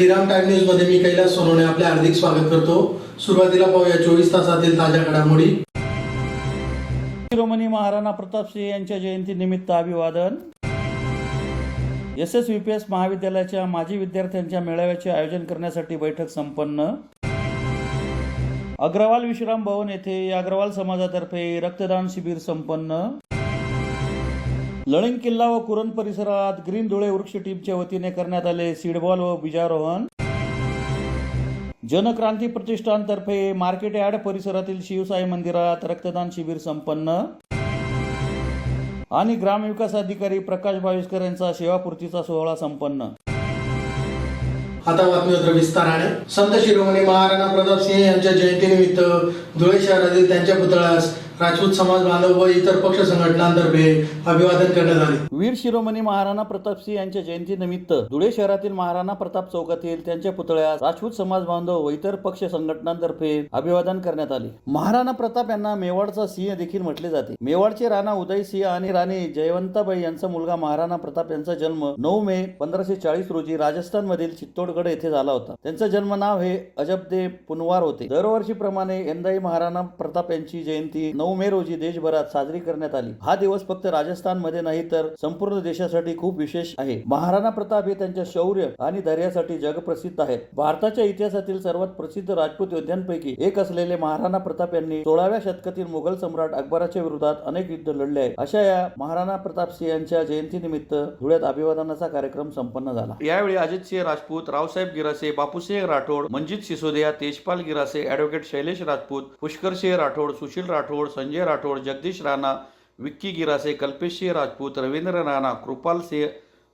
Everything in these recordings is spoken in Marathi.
श्रीराम टाइम न्यूज मध्ये मी कैलास सोनवणे आपले हार्दिक स्वागत करतो। सुरुवातीला पाहूया 24 तासातील ताज्या घडामोडी। शिरोमणी महाराणा प्रताप सिंह यांच्या जयंतीनिमित्त अभिवादन। SSVPS महाविद्यालयाच्या माजी विद्यार्थ्यांच्या मेळाव्याचे आयोजन करण्यासाठी बैठक संपन्न। अग्रवाल विश्राम भवन येथे अग्रवाल समाजातर्फे रक्तदान शिबिर संपन्न। लळिंग किल्ला व कुरण परिसरात ग्रीन धुळे वृक्ष टीमच्या वतीने करण्यात आले सीडबॉल व बीजारोहण। जनक्रांती प्रतिष्ठानतर्फे मार्केट यार्ड परिसरातील शिवसाई मंदिरात रक्तदान शिबिर संपन्न। आणि ग्रामविकास अधिकारी प्रकाश भाविस्कर यांचा सेवापूर्तीचा सोहळा संपन्न। आता बातमीपत्र विस्ताराने। संत शिरोमणी महाराणा प्रताप सिंह यांच्या जयंतीनिमित्त धुळे शहरातील त्यांच्या पुतळ्यास राजपूत समाज बांधव व इतर पक्ष संघटनांतर्फे अभिवादन करण्यात आले। वीर शिरोमणी महाराणा प्रताप सिंह यांच्या जयंतीनिमित्त धुळे शहरातील महाराणा प्रताप चौकातील त्यांच्या पुतळ्यास राजपूत समाज बांधव व इतर पक्ष संघटनांतर्फे अभिवादन करण्यात आले। महाराणा प्रताप यांना मेवाडचा सिंह देखील म्हटले जाते। मेवाडचे राणा उदय सिंह आणि राणी जयवंताबाई यांचा मुलगा महाराणा प्रताप यांचा जन्म 9 मे 1540 रोजी राजस्थान मधील चित्तोडगड येथे झाला होता। त्यांचे जन्म नाव हे अजबदेव पुनवार होते। दरवर्षीप्रमाणे यंदाही महाराणा प्रताप यांची जयंती 9 मे रोजी देशभरात साजरी करण्यात आली। हा दिवस फक्त राजस्थान मध्ये नाही तर संपूर्ण देशासाठी खूप विशेष आहे। महाराणा प्रताप हे त्यांच्या शौर्य आणि धैर्यासाठी जगप्रसिद्ध आहेत। भारताच्या इतिहासातील सर्वात प्रसिद्ध राजपूत योद्ध्यांपैकी एक असलेले महाराणा प्रताप यांनी 16व्या शतकातील मुघल सम्राट अकबराच्या विरोधात अनेक युद्ध लढले आहेत। अशा या महाराणा प्रताप सिंह यांच्या जयंतीनिमित्त धुळ्यात अभिवादनाचा कार्यक्रम संपन्न झाला। यावेळी अजितसिंह राजपूत, रावसाहेब गिरासे, बापूसिंह राठोड, मंजित सिसोदिया, तेजपाल गिरासे, ॲडव्होकेट शैलेश राजपूत, पुष्करसिंह राठोड, सुशील राठोड, संजय राठोड, जगदीश राणा, विक्की गिरासे, कल्पेशसिंह राजपूत, रवींद्र राणा,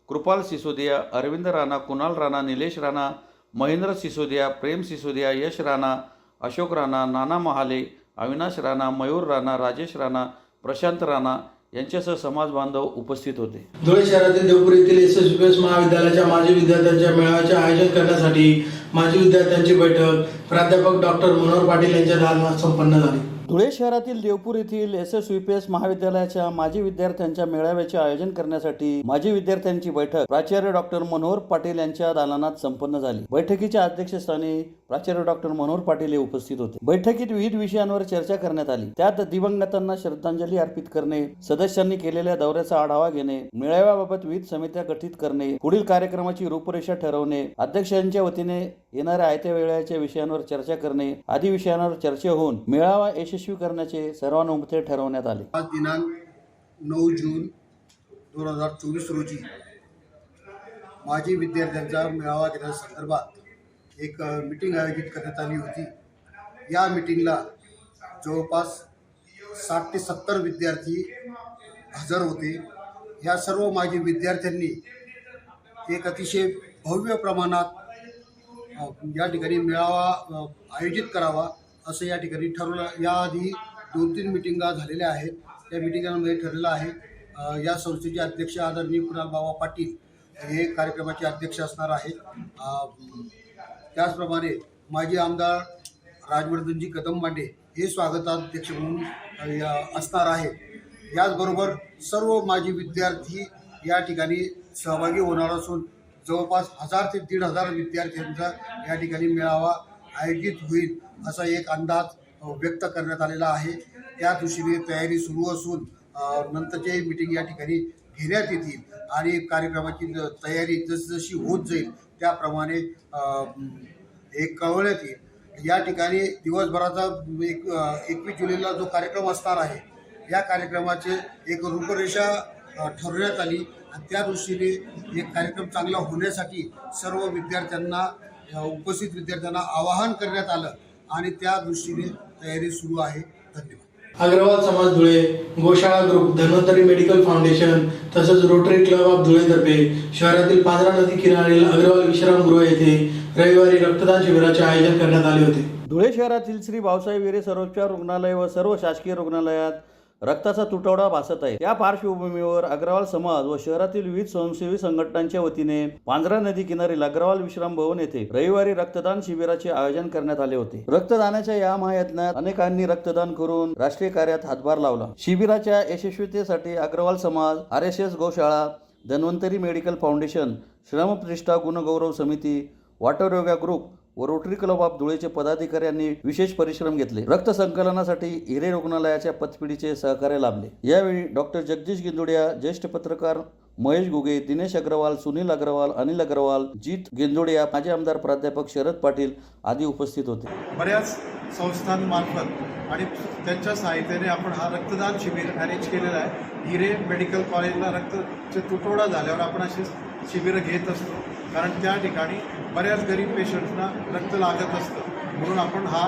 कृपाल सिसोदिया, अरविंद राणा, कुणाल राणा, निलेश राणा, महेंद्र सिसोदिया, प्रेम सिसोदिया, यश राणा, अशोक राणा, नाना महाले, अविनाश राणा, मयूर राणा, राजेश राणा, प्रशांत राणा यांच्यासह समाज बांधव उपस्थित होते। धुळे शहरातील देवपूर येथील SSVPS महाविद्यालयाच्या माजी विद्यार्थ्यांच्या मेळाव्याचे आयोजन करण्यासाठी माजी विद्यार्थ्यांची बैठक प्राध्यापक डॉक्टर मनोहर पाटील यांच्या दालनात संपन्न झाली। धुळे शहरातील देवपूर येथील SSVPS महाविद्यालयाच्या माजी विद्यार्थ्यांच्या मेळाव्याचे आयोजन करण्यासाठी माजी विद्यार्थ्यांची बैठक प्राचार्य डॉक्टर मनोहर पाटील यांच्या दालनात संपन्न झाली। बैठकीच्या अध्यक्षस्थानी प्राचार्य डॉक्टर मनोहर पाटील हे उपस्थित होते। बैठकीत विविध विषयांवर चर्चा करण्यात आली। त्यात दिवंगतांना श्रद्धांजली अर्पित करणे, सदस्यांनी केलेल्या दौऱ्याचा आढावा घेणे, मेळाव्याबाबत विविध समित्या गठीत करणे, पुढील कार्यक्रमाची रूपरेषा ठरवणे, अध्यक्षांच्या वतीने येणाऱ्या आयत्या वेळाच्या विषयांवर चर्चा करणे आदी विषयांवर चर्चा होऊन मेळावा यशस्वी करण्याचे सर्वानुमते ठरवण्यात आले। आज दिनांक 9 जून 2024 रोजी माजी विद्यार्थ्यांचा मेळावा घेण्याच्या संदर्भात एक मीटिंग आयोजित करण्यात आली होती। या मीटिंगला जवळपास 60 ते 70 विद्यार्थी हजर होते। या सर्व माजी विद्यार्थ्यांनी एक अतिशय भव्य प्रमाणात या ठिकाणी मेळावा आयोजित करावा असं या ठिकाणी ठरवलं। याआधी 2-3 मिटिंगा झालेल्या आहेत। त्या मिटिंगांमध्ये ठरलेलं आहे या संस्थेचे अध्यक्ष आदरणीय कुणाल बाबा पाटील हे कार्यक्रमाचे अध्यक्ष असणार आहेत। त्याचप्रमाणे माजी आमदार राजवर्धनजी कदमबांडे हे स्वागताध्यक्ष म्हणून असणार आहेत। याचबरोबर सर्व माजी विद्यार्थी या ठिकाणी सहभागी होणार असून जवळपास 1000 ते 1500 विद्यार्थ्यांचा या ठिकाणी मेळावा आयोजित होईल असा एक अंदाज व्यक्त करण्यात आलेला आहे। त्या दृष्टीने तयारी सुरू असून नंतरची मीटिंग या ठिकाणी घेण्यात येतील आणि कार्यक्रमाची तयारी जसजशी होत जाईल त्याप्रमाणे एक कळवण्यात येईल। या ठिकाणी दिवसभराचा 21 जुलैला जो कार्यक्रम असणार आहे या कार्यक्रमाचे एक रूपरेषा ठरवण्यात आली आणि त्या दृष्टीने एक कार्यक्रम चांगला होण्यासाठी सर्व विद्यार्थ्यांना उपस्थित विद्यार्थ्यांना आवाहन करण्यात आलं आणि त्या दृष्टीने तयारी सुरू आहे। धन्यवाद। अग्रवाल समाज धुळे, गोशाळा ग्रुप, धन्वंतरी मेडिकल फाउंडेशन तसंच रोटरी क्लब ऑफ धुळेतर्फे शहरातील पांझरा नदी किनारील अग्रवाल विश्रामगृह येथे रविवारी रक्तदान शिबिराचे आयोजन करण्यात आले होते। धुळे शहरातील श्री भाऊसाहेब विरे सर्वोपचार रुग्णालय व सर्व शासकीय रुग्णालयात रक्ताचा तुटवडा भासत आहे। या पार्श्वभूमीवर अग्रवाल समाज व शहरातील विविध स्वयंसेवी संघटनांच्या वतीने पांझरा नदी किनारील अग्रवाल विश्राम भवन येथे रविवारी रक्तदान शिबिराचे आयोजन करण्यात आले होते। रक्तदानाच्या या महायज्ञात अनेकांनी रक्तदान करून राष्ट्रीय कार्यात हातभार लावला। शिबिराच्या यशस्वीतेसाठी अग्रवाल समाज, RSS गोशाळा, धन्वंतरी मेडिकल फाउंडेशन, श्रमप्रतिष्ठा गुणगौरव समिती वॉटर योगा ग्रुप व रोटरी क्लब ऑफ धुळेचे पदाधिकाऱ्यांनी विशेष परिश्रम घेतले. रक्त संकलनासाठी हिरे रुग्णालयाच्या पतपिढीचे सहकार्य लाभले. यावेळी डॉक्टर जगदीश गिंदोडिया, ज्येष्ठ पत्रकार महेश गुगे, दिनेश अग्रवाल, सुनील अग्रवाल, अनिल अग्रवाल, जीत गिंदोडिया, माजी आमदार प्राध्यापक शरद पाटील आदी उपस्थित होते. बऱ्याच संस्थांमार्फत आणि त्यांच्या सहाय्याने आपण हा रक्तदान शिबिर अरेंज केलेलं आहे. हिरे मेडिकल कॉलेजला रक्तचे तुटवडा झाल्यावर आपण अशी शिबिरं घेत असतो, कारण त्या ठिकाणी बऱ्याच गरीब पेशंट्सना रक्त लागत असतं. म्हणून आपण हा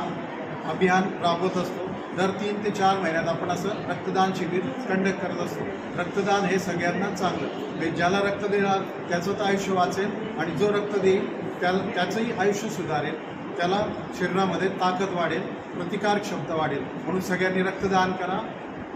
अभियान राबवत असतो. दर 3 ते 4 महिन्यात आपण असं रक्तदान शिबिर कंडक्ट करत असतो. रक्तदान हे सगळ्यांना चांगलं, म्हणजे ज्याला रक्त देणार त्याचं तर आयुष्य वाचेल आणि जो रक्त देईल त्याचंही आयुष्य सुधारेल, त्याला शरीरामध्ये ताकद वाढेल, प्रतिकार क्षमता वाढेल. म्हणून सगळ्यांनी रक्तदान करा.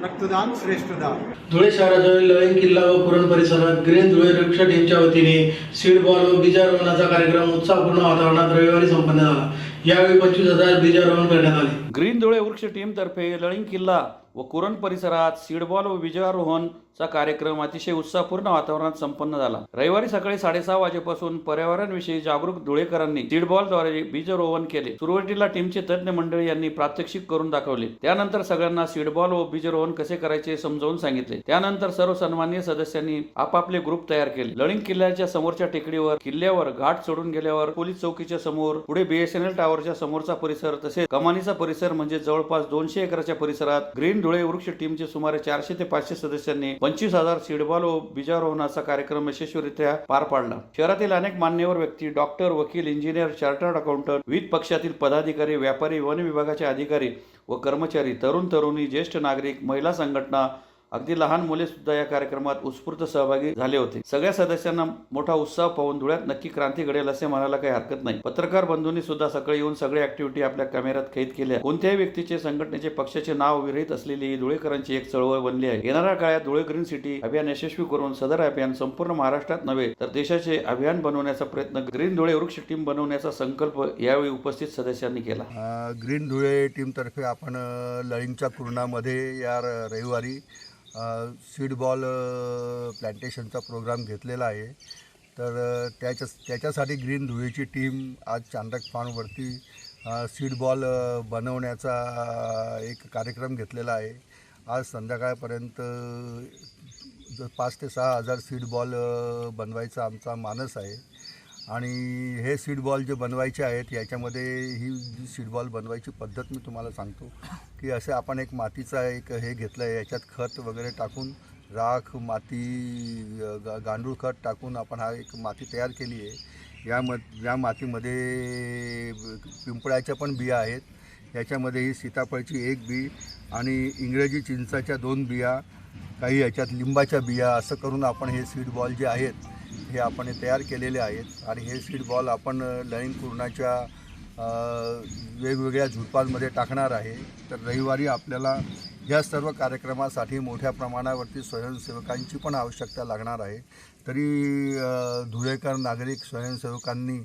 रक्तदान श्रेष्ठ दान. धुळे शहराजवळील लळिंग किल्ला व पुरण परिसरात ग्रीन धुळे वृक्ष टीमच्या वतीने सीड बॉल व बीजारोपणाचा कार्यक्रम उत्साहपूर्ण वातावरणात रविवारी संपन्न झाला. यावेळी 25,000 बीजारोपण करण्यात आले. ग्रीन धुळे वृक्ष टीम तर्फे लळिंग किल्ला व कुरण परिसरात सीडबॉल व बीजारोहणचा कार्यक्रम अतिशय उत्साहपूर्ण वातावरणात संपन्न झाला. रविवारी सकाळी 6:30 वाजेपासून पर्यावरणविषयी जागरूक धुळेकरांनी सीडबॉलद्वारे बीजरोपण केले. सुरुवातीला टीमचे तज्ज्ञ मंडळी यांनी प्रात्यक्षिक करून दाखवले. त्यानंतर सगळ्यांना सीडबॉल व बीजरोपण कसे करायचे समजावून सांगितले. त्यानंतर सर्व सन्माननीय सदस्यांनी आपापले ग्रुप तयार केले. लळिंग किल्ल्याच्या समोरच्या टेकडीवर, किल्ल्यावर घाट चढून गेल्यावर पोलीस चौकीच्या समोर, पुढे BSNL टावरच्या समोरचा परिसर, तसेच कमानीचा परिसर म्हणजे जवळपास 200 एकराच्या परिसरात ग्रीन धुळे वृक्ष टीमचे सुमारे 400 ते 500 सदस्यांनी 25,000 सीडबॉल व बीजारोहणाचा कार्यक्रम यशस्वीरित्या पार पाडला. शहरातील अनेक मान्यवर व्यक्ती, डॉक्टर, वकील, इंजिनियर, चार्टर्ड अकाउंटंट, विविध पक्षातील पदाधिकारी, व्यापारी, वन विभागाचे अधिकारी व कर्मचारी, तरुण तरुणी, ज्येष्ठ नागरिक, महिला संघटना, अगदी लहान मुले सुद्धा या कार्यक्रमात उत्स्फूर्त सहभागी झाले होते. सगळ्या सदस्यांना मोठा उत्साह पाहून धुळ्यात नक्की क्रांती घडेल असे म्हणायला काही हरकत नाही. पत्रकार बंधूंनी सुद्धा सकाळी येऊन सगळे ऍक्टिव्हिटी आपल्या कॅमेऱ्यात कैद केल्या. कोणत्याही व्यक्तीचे, संघटनेचे, पक्षाचे नाव विरहित असलेली ही धुळेकरांची एक चळवळ बनली आहे. येणाऱ्या काळात धुळे ग्रीन सिटी अभियान यशस्वी करून सदर अभियान संपूर्ण महाराष्ट्रात नव्हे तर देशाचे अभियान बनवण्याचा प्रयत्न ग्रीन धुळे वृक्ष टीम बनवण्याचा संकल्प यावेळी उपस्थित सदस्यांनी केला. ग्रीन धुळे टीमतर्फे आपण लळिंगच्या कुर्णामध्ये या रविवारी सीड बॉल प्लांटेशनचा प्रोग्राम घेतलेला आहे. तर त्याच्यासाठी ग्रीन धुळेची टीम आज चांदक फार्मवरती सीड बॉल बनवण्याचा एक कार्यक्रम घेतलेला आहे. आज संध्याकाळपर्यंत 5,000 ते 6,000 सीड बॉल बनवायचा आमचा मानस आहे. आणि हे सीड बॉल जे बनवायचे आहेत याच्यामध्ये ही जी सीड बॉल बनवायची पद्धत मी तुम्हाला सांगतो की असे आपण एक मातीचा एक हे घेतलं आहे. याच्यात खत वगैरे टाकून, राख, माती, गांडूळ खत टाकून आपण हा एक माती तयार केली आहे. या मातीमध्ये पिंपळाच्या पण बिया आहेत. याच्यामध्ये ही सीताफळची 1 बी आणि इंग्रजी चिंचाच्या 2 बिया, काही याच्यात लिंबाच्या बिया, असं करून आपण हे सीड बॉल जे आहेत हे आपण तयार केलेले आहेत. आणि हे सीड बॉल आपण लळिंग कुर्णाच्या वेगवेगळ्या झुडपांमध्ये टाकणार आहे. तर रविवारी आपल्याला या सर्व कार्यक्रमासाठी मोठ्या प्रमाणावरती स्वयंसेवकांची पण आवश्यकता लागणार आहे. तरी धुळेकर नागरिक स्वयंसेवकांनी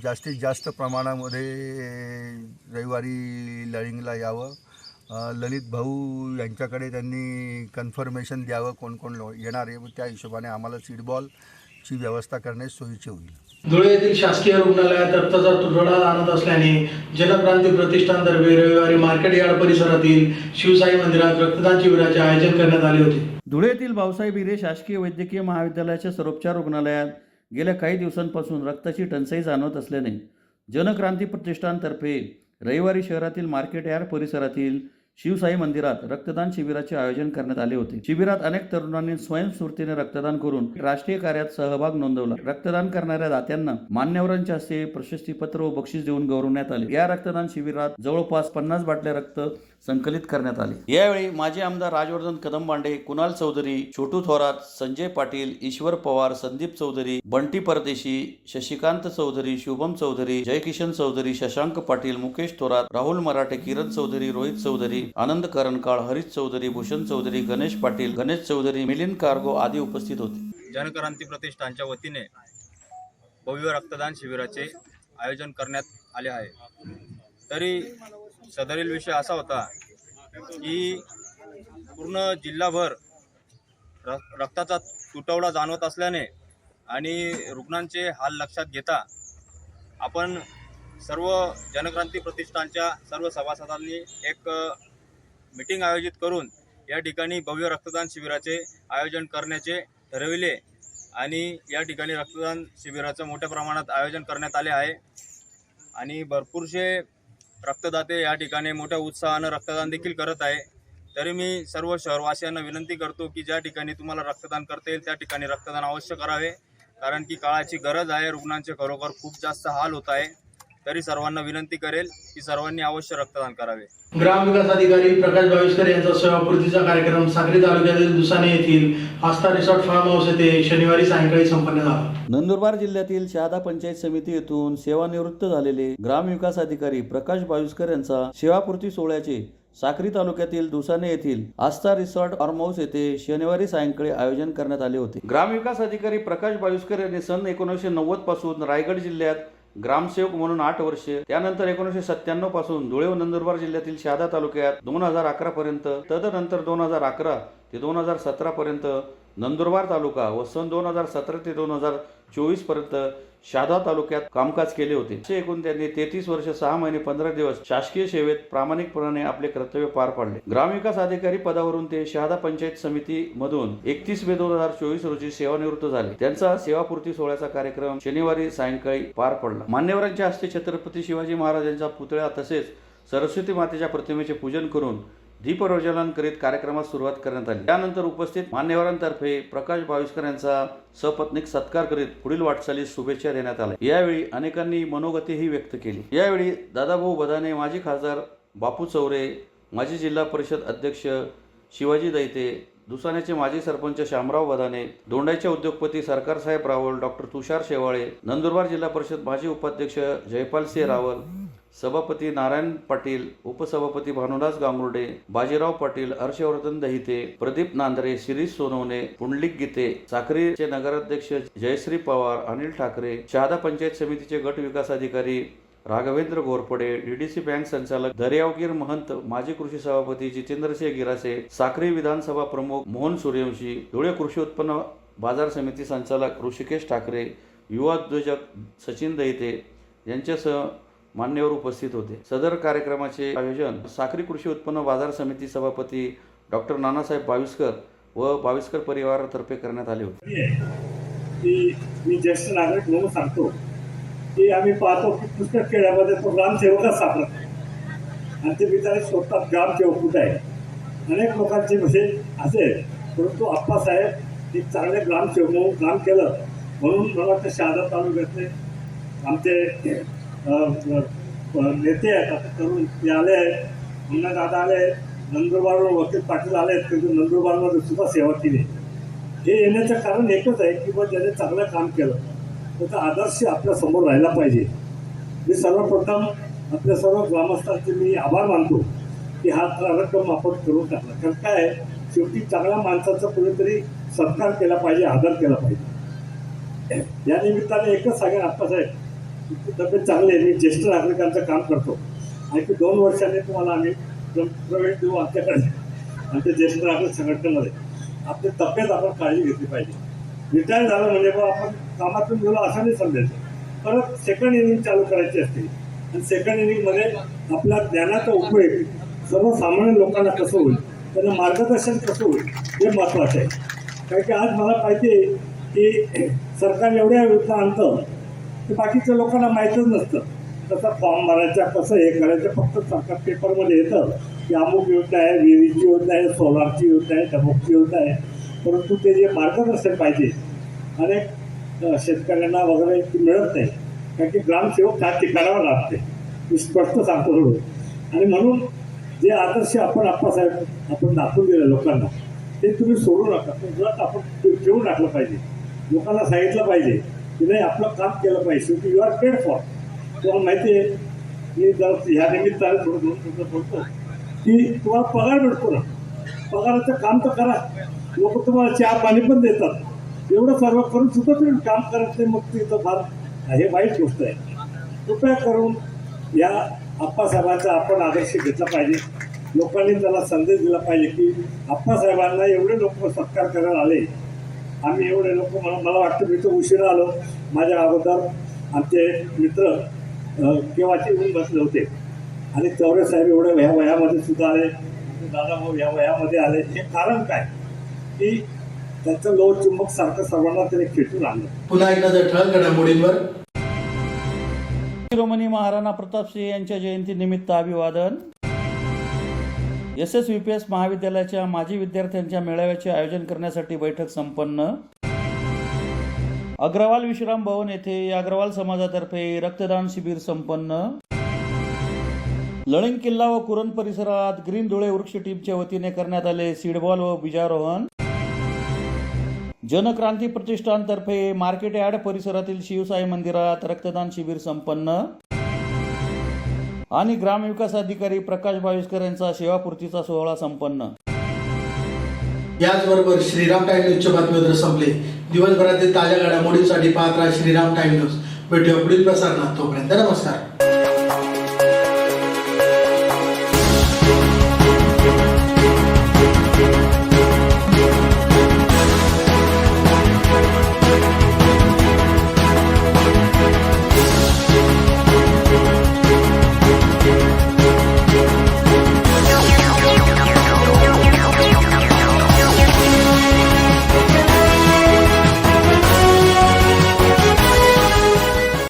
जास्तीत जास्त प्रमाणामध्ये रविवारी लळिंगला यावं. ललित भाऊ यांच्याकडे त्यांनी कन्फर्मेशन द्यावं कोण कोण येणार आहे. त्या हिशोबाने आम्हाला सीड बॉलची व्यवस्था करणे सोयीचे होईल. धुळे येथील शासकीय रुग्णालयात रक्ताचा तुटवडा जाणवत असल्याने जनक्रांती प्रतिष्ठानतर्फे रविवारी मार्केट यार्ड परिसरातील शिवसाई मंदिरात रक्तदान शिबिराचे आयोजन करण्यात आले होते. धुळे येथील भाऊसाहेब हिरे शासकीय वैद्यकीय महाविद्यालयाच्या सर्वोपचार रुग्णालयात गेल्या काही दिवसांपासून रक्ताची टंचाई जाणवत असल्याने जनक्रांती प्रतिष्ठानतर्फे रविवारी शहरातील मार्केट यार्ड परिसरातील शिवसाई मंदिरात रक्तदान शिबिराचे आयोजन करण्यात आले होते. शिबिरात अनेक तरुणांनी स्वयंस्फूर्तीने रक्तदान करून राष्ट्रीय कार्यात सहभाग नोंदवला. रक्तदान करणाऱ्या दात्यांना मान्यवरांच्या हस्ते प्रशस्तीपत्र व बक्षीस देऊन गौरवण्यात आले. या रक्तदान शिबिरात जवळपास 50 बाटल्या रक्त संकलित करण्यात आले. यावेळी माजी आमदार राजवर्धन कदमबांडे, कुणाल चौधरी, छोटू थोरात, संजय पाटील, ईश्वर पवार, संदीप चौधरी, बंटी परदेशी, शशिकांत चौधरी, शुभम चौधरी, जयकिशन चौधरी, शशांक पाटील, मुकेश थोरात, राहुल मराठे, किरण चौधरी, रोहित चौधरी, आनंद करणकाळ, हरीश चौधरी, भूषण चौधरी, गणेश पाटील, गणेश चौधरी, मिलिंद कारगो आदी उपस्थित होते. जनक्रांती प्रतिष्ठानच्या वतीने भव्य रक्तदान शिबिराचे आयोजन करण्यात आले आहे. तरी सदरील विषय असा होता की पूर्ण जिल्हाभर रक्ताचा तुटवडा जाणवत असल्याने आणि रुग्णांचे हाल लक्षात घेता आपण सर्व जनक्रांती प्रतिष्ठानच्या सर्व सभासदांनी एक मीटिंग आयोजित करून या ठिकाणी भव्य रक्तदान शिबिराचे आयोजन करण्याचे ठरविले आणि या ठिकाणी रक्तदान शिबिराचं मोठ्या प्रमाणात आयोजन करण्यात आले आहे आणि भरपूरसे रक्तदाते या ठिकाणी मोठ्या उत्साहानं रक्तदान देखील करत आहे. तरी मी सर्व शहरवासियांना विनंती करतो की ज्या ठिकाणी तुम्हाला रक्तदान करता येईल त्या ठिकाणी रक्तदान अवश्य करावे, कारण की काळाची गरज आहे. रुग्णांचे खरोखर खूप जास्त हाल होत आहे. तरी सर्वांना विनंती करेल की सर्वांनी अवश्य रक्तदान करावे. ग्रामविकास अधिकारी प्रकाश भाविस्कर यांचा सेवापूर्तीचा कार्यक्रम साक्री तालुक्यातील दुसाने येथील आस्था रिसॉर्ट फार्म हाऊस येथे शनिवारी सायंकाळी संपन्न झाला. नंदुरबार जिल्ह्यातील शहादा पंचायत समिती येथून सेवानिवृत्त झालेले ग्रामविकास अधिकारी प्रकाश भाविस्कर यांचा सेवापूर्ती सोहळ्याचे साक्री तालुक्यातील दुसाने येथील आस्था रिसॉर्ट फार्म हाऊस येथे शनिवारी सायंकाळी आयोजन करण्यात आले होते. ग्रामविकास अधिकारी प्रकाश भाविस्कर यांनी सन 1990 पासून रायगड जिल्ह्यात ग्रामसेवक म्हणून 8 वर्षे, त्यानंतर 1997 पासून धुळे व नंदुरबार जिल्ह्यातील शहादा तालुक्यात 2011 पर्यंत, तदनंतर 2011 ते 2017 पर्यंत नंदुरबार तालुका व सन 2017 ते 2024 पर्यंत शहादा तालुक्यात कामकाज केले होते. असे एकूण त्यांनी 33 वर्ष 6 महिने 15 दिवस शासकीय सेवेत प्रामाणिकपणे आपले कर्तव्य पार पाडले. ग्रामविकास अधिकारी पदावरून ते शहादा पंचायत समिती मधून 31 मे 2024 रोजी सेवानिवृत्त झाले. त्यांचा सेवापूर्ती सोहळ्याचा कार्यक्रम शनिवारी सायंकाळी पार पडला. मान्यवरांच्या हस्ते छत्रपती शिवाजी महाराजांचा पुतळा तसेच सरस्वती मातेच्या प्रतिमेचे पूजन करून दीपप्रज्वलन करीत कार्यक्रमास सुरुवात करण्यात आली. त्यानंतर उपस्थित मान्यवरांतर्फे प्रकाश भाविस्कर यांचा सपत्नीक सत्कार करीत पुढील वाटचालीस शुभेच्छा देण्यात आल्या. यावेळी अनेकांनी मनोगतीही व्यक्त केली. यावेळी दादाभाऊ बदाने, माजी खासदार बापू चौरे, माजी जिल्हा परिषद अध्यक्ष शिवाजी दैते, दुसाण्याचे माजी सरपंच शामराव बदाने, दोंडाईचे उद्योगपती सरकारसाहेब रावल, डॉक्टर तुषार शेवाळे, नंदुरबार जिल्हा परिषद माजी उपाध्यक्ष जयपालसिंह रावल, सभापती नारायण पाटील, उपसभापती भानुदास गांगुर्डे, बाजीराव पाटील, हर्षवर्धन दहिते, प्रदीप नांदरे, शिरीष सोनवणे, पुंडलिक गीते, साक्रीचे नगराध्यक्ष जयश्री पवार, अनिल ठाकरे, शहादा पंचायत समितीचे गट विकास अधिकारी राघवेंद्र घोरपडे, डीडीसी बँक संचालक दर्यावगीर महंत, माजी कृषी सभापती जितेंद्रसिंह गिरासे, साक्री विधानसभा प्रमुख मोहन सूर्यवंशी, धुळे कृषी उत्पन्न बाजार समिती संचालक ऋषिकेश ठाकरे, युवा उद्योजक सचिन दहिते यांच्यासह मान्यवर उपस्थित होते. सदर कार्यक्रमाचे आयोजन साक्री कृषी उत्पन्न बाजार समिती सभापती डॉक्टर नानासाहेब भाविस्कर व भाविस्कर परिवारातर्फे करण्यात आले होते. मी ज्येष्ठ नागरिक म्हणून सांगतो की आम्ही पाहतो की पुस्तक खेड्यामध्ये तो ग्रामसेवकच सापडत नाही आणि ते बिचारे स्वतः ग्रामसेवक कुठे आहे. अनेक लोकांचे विषय असे, परंतु आप्पासाहेब एक चांगले ग्रामसेवक म्हणून काम केलं म्हणून मला वाटतं शहादा तालुक्यातले आमचे नेते आहेत, आता तरुण ते आले आहेत, मुन्ना दादा आले आहेत, नंदुरबारवर वकील पाटील आले आहेत, त्यांनी नंदुरबारमध्ये सुद्धा सेवा केली. हे येण्याचं कारण एकच आहे की बा ज्याने चांगलं काम केलं त्याचा आदर्श आपल्या समोर राहिला पाहिजे. मी सर्वप्रथम आपल्या सर्व ग्रामस्थांचे मी आभार मानतो की हा कार्यक्रम आपण करून टाकला. कारण काय आहे, शेवटी चांगल्या माणसाचा कुणीतरी सत्कार केला पाहिजे, आदर केला पाहिजे. या निमित्ताने एकच सांगेन आप्पासाहेब, तब्येत चांगली आहे. मी ज्येष्ठ नागरिकांचं काम करतो आणि 2 वर्षांनी तुम्हाला आम्ही प्रवेश देऊ आमच्याकडे आमच्या ज्येष्ठ नागरिक संघटनेमध्ये. आपली तब्येत आपण काळजी घेतली पाहिजे. रिटायर झालं म्हणजे बा आपण कामातून गेलो असं नाही समजायचं. परत सेकंड इनिंग चालू करायची असते आणि सेकंड इनिंगमध्ये आपल्या ज्ञानाचा उपयोग सर्वसामान्य लोकांना कसं होईल, त्यांना मार्गदर्शन कसं होईल हे महत्त्वाचं आहे. कारण की आज मला माहिती आहे की सरकार एवढ्या योजना आणतं ते बाकीच्या लोकांना माहीतच नसतं. कसं फॉर्म भरायचा, कसं हे करायचं, फक्त सरकार पेपरमध्ये येतं की अमुक योजना आहे, विहिरीची योजना आहे, सोलारची योजना आहे, डबोकची योजना आहे. परंतु ते जे मार्गदर्शन पाहिजे अनेक शेतकऱ्यांना वगैरे ते मिळत नाही. कारण की ग्रामसेवक त्या ठिकाणावर लागते, मी स्पष्ट सांगतो थोडं. आणि म्हणून जे आदर्श आप्पासाहेब आपण दाखवून दिले लोकांना ते तुम्ही सोडू नका. तुझं आपण ठेवून टाकलं पाहिजे. लोकांना सांगितलं पाहिजे की नाही आपलं काम केलं पाहिजे. शेवटी यू आर पेड फॉर. तुम्हाला माहिती आहे मी जर ह्या निमित्ताने थोडं बोलतो की तुम्हाला पगार भेटतो ना, पगाराचं काम तर करा. लोक तुम्हाला चहा पाणी पण देतात, एवढं सर्व करून सुद्धा तुम्ही काम करत नाही, मग तिथं फार हे वाईट गोष्ट आहे. कृपया करून या आप्पासाहेबांचा आपण आदर्श घेतला पाहिजे. लोकांनी त्याला संदेश दिला पाहिजे की आप्पासाहेबांना एवढे लोक सत्कार करायला आले, आम्ही एवढे लोक. मला वाटतं मी तर उशिरा आलो. माझ्या अगोदर आमचे मित्र केव्हाचे येऊन बसले होते आणि चौरे साहेब एवढ्या ह्या वयामध्ये सुद्धा आले, दादा भाऊ ह्या वयामध्ये आले. हे कारण काय की त्यांचं लोह चुंबक सारखं सर्वांना त्याने खेचून आणलं. पुन्हा एक नजर ठळक घडामोडींवर. शिरोमणी महाराणा प्रताप सिंह यांच्या जयंतीनिमित्त अभिवादन. SSVPS महाविद्यालयाच्या माजी विद्यार्थ्यांच्या मेळाव्याचे आयोजन करण्यासाठी बैठक संपन्न. अग्रवाल विश्राम भवन येथे अग्रवाल समाजातर्फे रक्तदान शिबिर संपन्न. लळिंग किल्ला व कुरण परिसरात ग्रीन धुळे वृक्ष टीमच्या वतीने करण्यात आले सीडबॉल व बीजारोहण. जनक्रांती प्रतिष्ठानतर्फे मार्केट यार्ड परिसरातील शिवसाई मंदिरात रक्तदान शिबिर संपन्न. आणि ग्रामविकास अधिकारी प्रकाश भाविस्कर यांचा सेवापूर्तीचा सोहळा संपन्न. याचबरोबर श्रीराम टाइम न्यूजचे बातमीपत्र संपले. दिवसभरातील ताज्या घडामोडींसाठी पाहत राहा श्रीराम टाइम न्यूज. भेटूया पुढील प्रसारणात. तोपर्यंत नमस्कार.